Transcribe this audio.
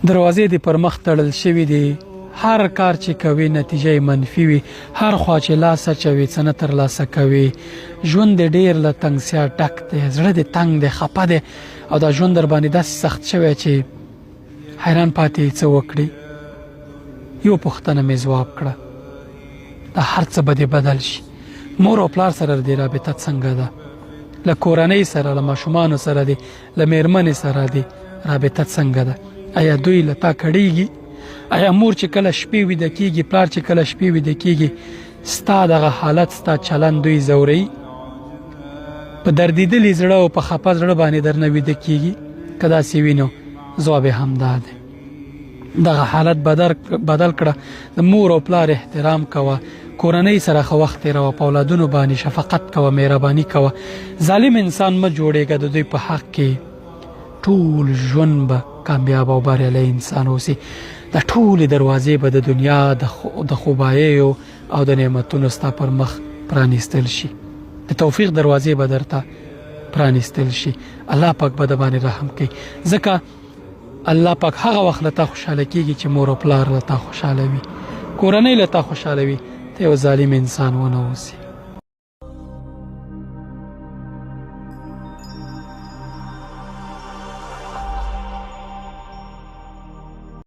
دروازې دې پر مخ تړل شوي دي، هر کار چې کوي نتیجه منفي وي، هر خوا چې لاس اچوي څه نه ترلاسه کوي. ژوند دې ډېر له تنګسیا ډک دی، زړه دې تنګ دی، خفه دی، او دا ژوند در باندې داسې سخت شوی چې حیران پاتې څه وکړي. یو پوښتنه مې ځواب کړه، دا هر څه به دې بدل شي. مور او پلار سره دې رابطه څنګه ده؟ له کورنۍ سره، له ماشومانو سره دې، له میرمنې سره دې رابطه څنګه ده؟ آیا دوی له تا کړیږي؟ آیا مور چې کله شپې ویده کېږي، پلار چې کله شپې ویده کېږي، ستا دغه حالت، ستا چلند دوی ځوروي؟ په دردېدلي زړه او په خفه زړه باندې درنه ویده کېږي؟ که داسې وي نو ځواب یې همدا دی. دغه حالت بدل کړه. د مور او پلار احترام کوه، کورنۍ سره ښه وخت تېروه، په اولادونو باندې شفقت کوه، مهرباني کوه. ظالم انسان مه جوړېږه د دوی په حق کې. ټول ژوند به کامیاب او بریالی انسان اوسي. د ټولې دروازې به د دنیا د خوباییو او د نعمتونو ستا پر مخ پرانیستل شي. د توفیق دروازې به درته پرانیستل شي. الله پاک به د باندې رحم کوي، ځکه الله پاک هغه وخت له تا خوشحاله کېږي چې مور او پلار له تا خوشحاله وي، کورنۍ له تا خوشحاله وي، ته یو ظالم انسان ونه اوسي.